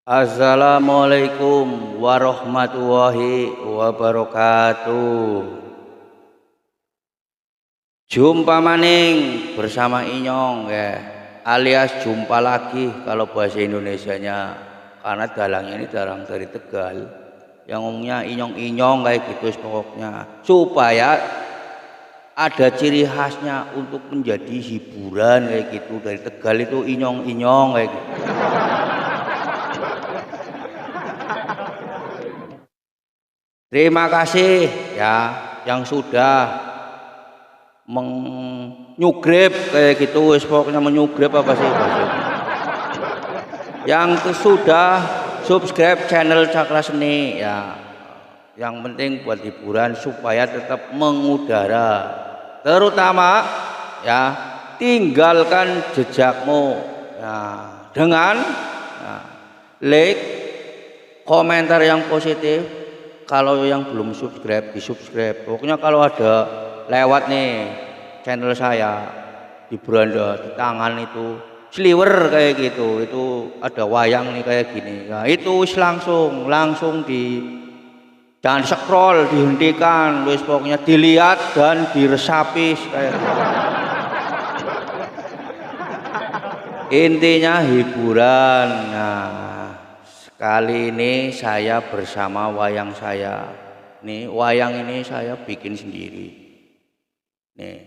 Assalamualaikum warahmatullahi wabarakatuh. Jumpa maning bersama Inyong ya, alias jumpa lagi kalau bahasa Indonesianya. Karena dalangnya ini dalang dari Tegal. Yang ngomongnya Inyong-inyong kayak gitu pokoknya. Supaya ada ciri khasnya untuk menjadi hiburan kayak gitu. Dari Tegal itu Inyong-inyong kayak gitu. Terima kasih ya yang sudah menyugrep kayak gitu, pokoknya menyugrep apa sih bahasa yang sudah subscribe channel Cakra Seni ya. Yang penting buat hiburan supaya tetap mengudara, terutama ya tinggalkan jejakmu ya, dengan ya, like, komentar yang positif. Kalau yang belum subscribe di subscribe. Pokoknya kalau ada lewat nih channel saya di beranda di tangan itu sliver kayak gitu, itu ada wayang nih kayak gini. Nah itu langsung di jangan scroll, dihentikan, wis pokoknya dilihat dan diresapi kayak gitu. Intinya hiburan. Nah, kali ini saya bersama wayang saya. Nih, wayang ini saya bikin sendiri. Nih,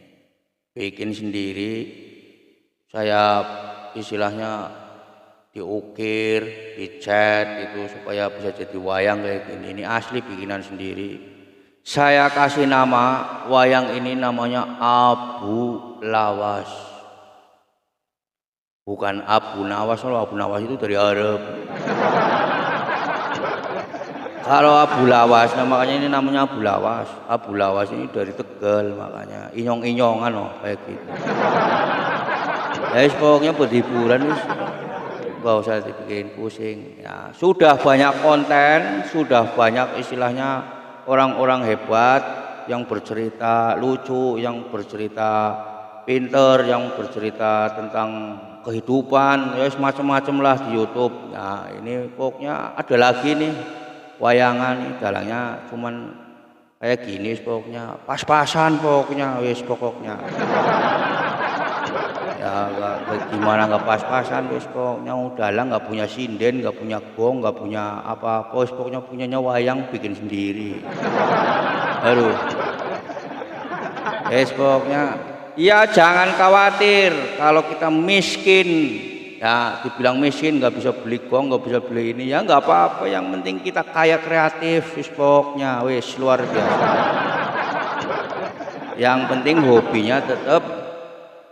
bikin sendiri. Saya istilahnya diukir, dicat itu supaya bisa jadi wayang kayak gini. Ini asli bikinan sendiri. Saya kasih nama wayang ini namanya Abu Lawas. Bukan Abu Nawas, kalau Abu Nawas itu dari Arab. Kalau Abu Lawas, nah makanya ini namanya Abu Lawas. Abu Lawas ini dari Tegal, makanya inyong-inyongan loh kayak gitu. Ya pokoknya buat hiburan nggak usah dibikin pusing. Ya, sudah banyak konten, sudah banyak istilahnya orang-orang hebat yang bercerita lucu, yang bercerita pinter, yang bercerita tentang kehidupan, ya macam-macam lah di YouTube. Nah ini pokoknya ada lagi nih wayangan nih, dalangnya cuman kayak gini pokoknya pas-pasan pokoknya wis pokoknya ya gimana nggak pas-pasan wis pokoknya dalang nggak punya sinden, nggak punya gong, nggak punya apa-apa, wis pokoknya punyanya wayang bikin sendiri. Aduh wis pokoknya ya jangan khawatir kalau kita miskin ya, dibilang miskin nggak bisa beli gong, nggak bisa beli ini ya nggak apa-apa, yang penting kita kaya kreatif wis pokoknya wis luar biasa. Yang penting hobinya tetap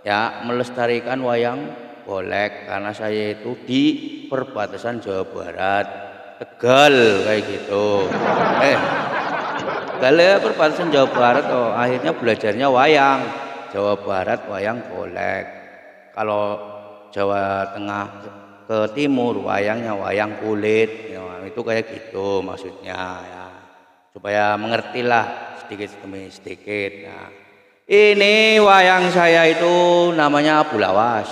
ya melestarikan wayang golek, karena saya itu di perbatasan Jawa Barat Tegal kayak gitu. Kalau perbatasan Jawa Barat oh, akhirnya belajarnya wayang. Jawa Barat wayang golek. Kalau Jawa Tengah ke timur wayangnya wayang kulit. Ya, itu kayak gitu maksudnya ya. Supaya mengertilah sedikit demi sedikit. Nah, ini wayang saya itu namanya Abu Lawas.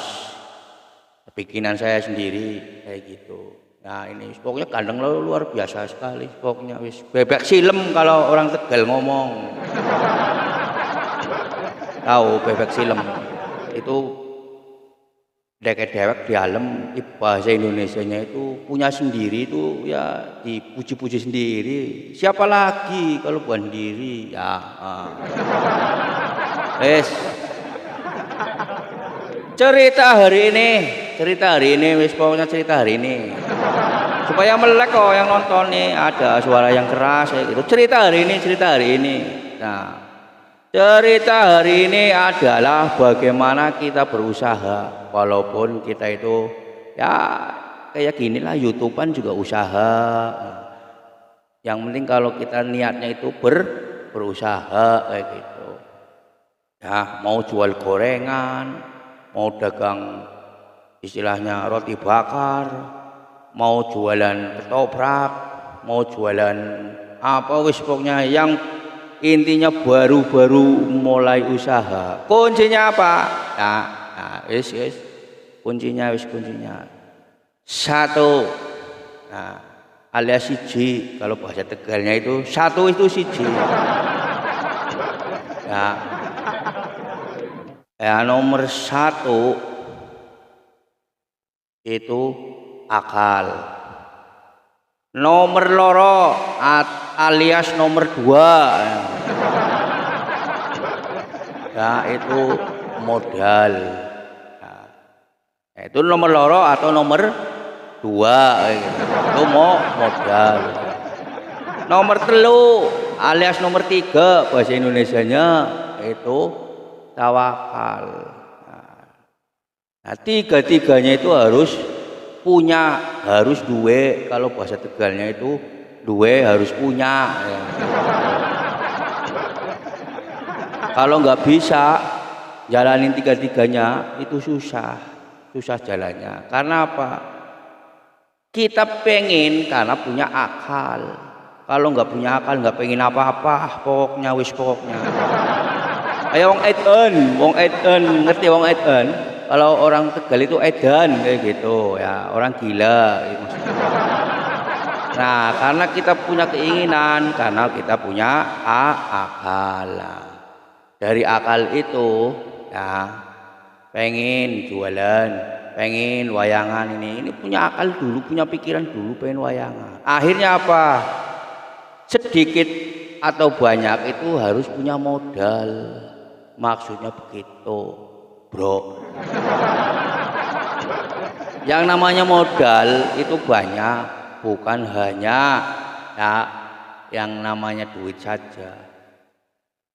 Bikinan saya sendiri kayak gitu. Nah ini pokoknya gandeng luar biasa sekali, pokoknya wis bebek silem kalau orang Tegal ngomong. Tahu bebek silem itu dewek di alam, bahasa Indonesianya itu punya sendiri itu ya dipuji-puji sendiri. Siapa lagi kalau bukan diri ya. Cerita hari ini wis pokoknya cerita hari ini supaya melek kok yang nonton nih, ada suara yang keras kayak gitu. Cerita hari ini. Nah, cerita hari ini adalah bagaimana kita berusaha walaupun kita itu ya kayak gini lah, YouTubean juga usaha. Yang penting kalau kita niatnya itu berusaha kayak gitu. Ya, mau jual gorengan, mau dagang istilahnya roti bakar, mau jualan ketoprak, mau jualan apa wis pokoknya yang intinya baru-baru mulai usaha. Kuncinya apa? Nah, wis kuncinya. Satu, Nah, alias siji kalau bahasa Tegalnya itu satu itu siji. Ya, nomor satu itu akal. Nomor loro alias nomor dua ya itu modal. Nah, itu nomor loro atau nomor dua itu mau modal. Nomor telu alias nomor tiga bahasa Indonesianya itu tawakal. Nah, tiga-tiganya itu harus duwe, kalau bahasa Tegalnya itu duwe harus punya ya. Kalau nggak bisa jalanin tiga-tiganya itu susah jalannya. Karena apa? Kita pengen karena punya akal. Kalau nggak punya akal nggak pengen apa-apa, pokoknya. Ayo wong Eden, ngerti wong Eden? Kalau orang Tegal itu edan kayak gitu ya, orang gila gitu. Nah, karena kita punya keinginan, karena kita punya akal. Dari akal itu ya pengen jualan, pengen wayangan ini punya akal dulu, punya pikiran dulu pengen wayangan. Akhirnya apa? Sedikit atau banyak itu harus punya modal. Maksudnya begitu, bro. Yang namanya modal itu banyak, bukan hanya ya yang namanya duit saja.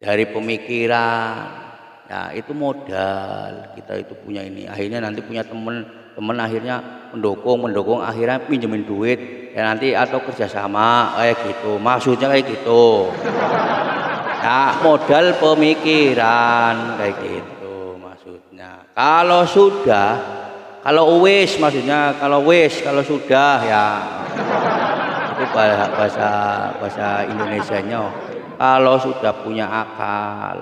Dari pemikiran, ya itu modal. Kita itu punya ini. Akhirnya nanti punya teman akhirnya mendukung, akhirnya pinjemin duit. Ya nanti atau kerjasama kayak gitu. Maksudnya kayak gitu. Ya modal pemikiran kayak gitu maksudnya. Kalau sudah ya itu bahasa Indonesianya. Kalau sudah punya akal,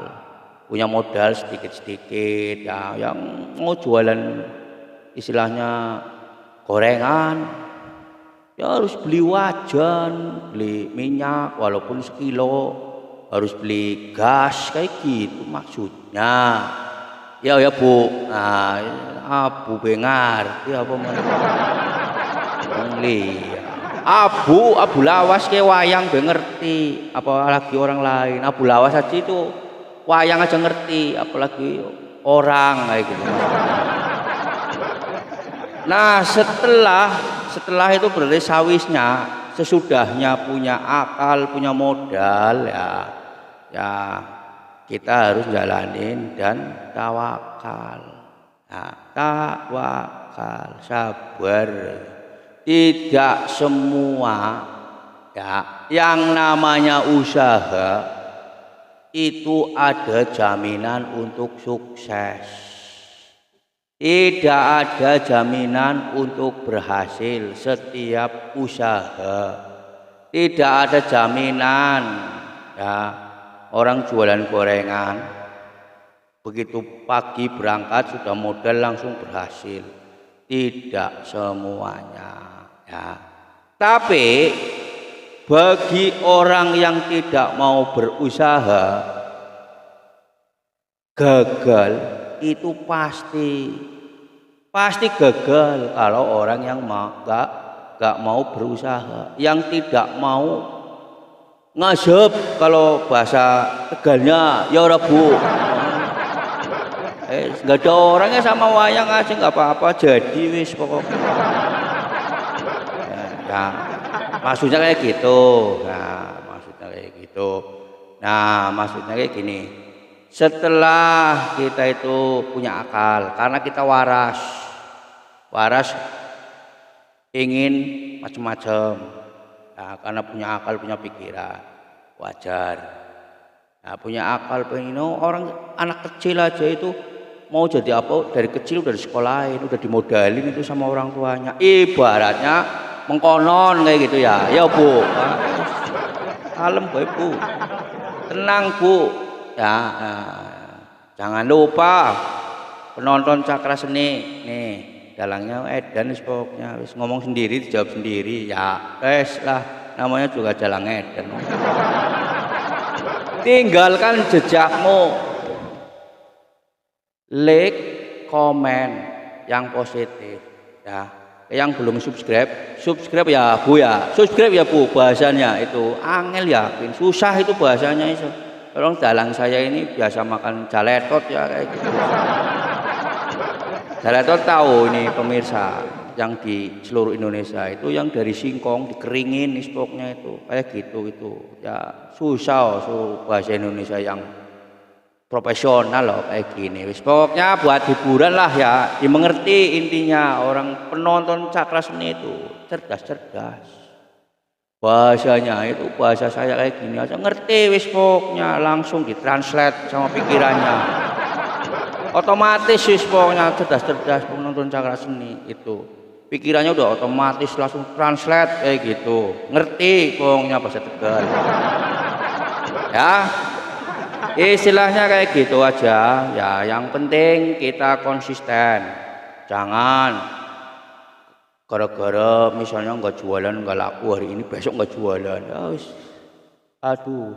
punya modal sedikit-sedikit ya, yang mau jualan istilahnya gorengan ya harus beli wajan, beli minyak walaupun sekilo, harus beli gas kayak gitu maksudnya. Ya Bu, nah Bu bengar ya apa Abu Lawas ke wayang be ngerti, apalagi orang lain. Abu Lawas aja itu wayang aja ngerti, apalagi orang kayak gitu. Nah setelah itu berarti sesudahnya punya akal, punya modal ya kita harus jalanin dan tawakal. Nah, tawakal, sabar. Tidak semua ya yang namanya usaha itu ada jaminan untuk sukses. Tidak ada jaminan untuk berhasil setiap usaha. Tidak ada jaminan ya orang jualan gorengan begitu pagi berangkat sudah modal langsung berhasil. Tidak semuanya ya. Tapi bagi orang yang tidak mau berusaha gagal itu pasti gagal kalau orang yang gak mau berusaha, yang tidak mau ngasep kalau bahasa Tegalnya ya ora Bu. Nggak ada orangnya sama wayang aja nggak apa-apa jadi wis pokoknya. Ya, maksudnya kayak gitu. Nah, maksudnya kayak gini. Setelah kita itu punya akal, karena kita waras ingin macam-macam. Nah, karena punya akal, punya pikiran, wajar. Nah, punya akal pengen orang anak kecil aja itu mau jadi apa dari kecil udah disekolahin, udah dimodalin itu sama orang tuanya. Ibaratnya mengkonon kayak gitu ya. Ya Bu, kalem Bu, tenang Bu. Ya, jangan lupa penonton Cakra Seni nih dalangnya edan wis pokoknya wis ngomong sendiri dijawab sendiri ya wes lah namanya juga dalang edan. Tinggalkan jejakmu, like, komen yang positif ya. Yang belum subscribe ya Bu ya, subscribe ya Bu, bahasanya itu angel yakin susah itu bahasanya itu. Tolong dalang saya ini biasa makan jaletot ya kayak gitu. Jaletot tahu ini pemirsa yang di seluruh Indonesia itu yang dari singkong dikeringin ispoknya itu kayak gitu itu ya susah bahasa Indonesia yang profesional loh kayak gini wis pokoknya buat hiburan lah ya dimengerti intinya orang penonton Cakra Seni itu cerdas bahasanya itu bahasa saya kayak gini aja ngerti wis pokoknya langsung ditranslate sama pikirannya otomatis wis pokoknya cerdas penonton Cakra Seni itu pikirannya udah otomatis langsung translate kayak gitu ngerti pokoknya bahasa Tegal ya. Istilahnya kayak gitu aja ya, yang penting kita konsisten, jangan gara-gara misalnya nggak jualan nggak laku hari ini besok nggak jualan ya aduh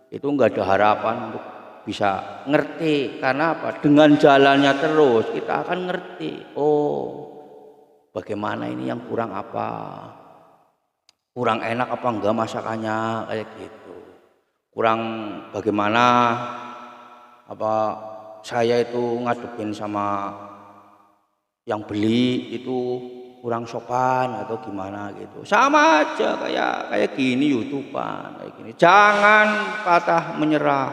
itu nggak ada harapan untuk bisa ngerti karena apa dengan jalannya terus kita akan ngerti oh bagaimana ini yang kurang apa kurang enak apa enggak masakannya kayak gitu kurang bagaimana apa saya itu ngadepin sama yang beli itu kurang sopan atau gimana gitu sama aja kayak gini YouTubean kayak gini jangan patah menyerah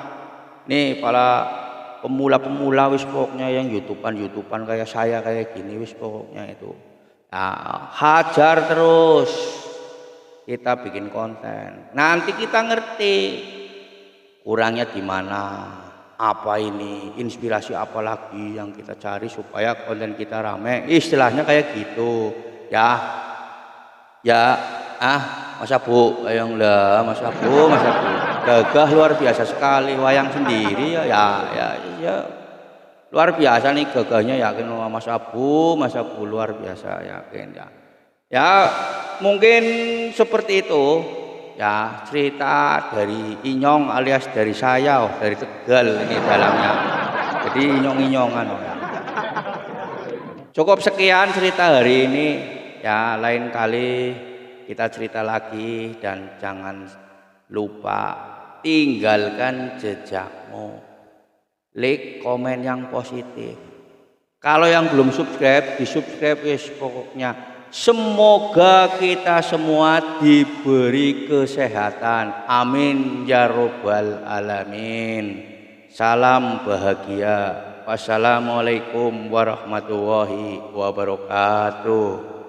nih para pemula wis pokoknya yang YouTubean kayak saya kayak gini wis pokoknya itu nah, hajar terus kita bikin konten nanti kita ngerti kurangnya di mana apa ini inspirasi apa lagi yang kita cari supaya konten kita rame istilahnya kayak gitu ya masa Bu yang lah masa Bu gagah luar biasa sekali wayang sendiri ya luar biasa nih gagahnya yakin masa Bu luar biasa yakin ya mungkin seperti itu ya cerita dari Inyong alias dari saya dari Tegal ini dalamnya jadi inyong-inyongan cukup sekian cerita hari ini ya lain kali kita cerita lagi dan jangan lupa tinggalkan jejakmu like komen yang positif kalau yang belum subscribe di subscribe wis pokoknya. Semoga kita semua diberi kesehatan. Amin ya robbal alamin. Salam bahagia. Wassalamualaikum warahmatullahi wabarakatuh.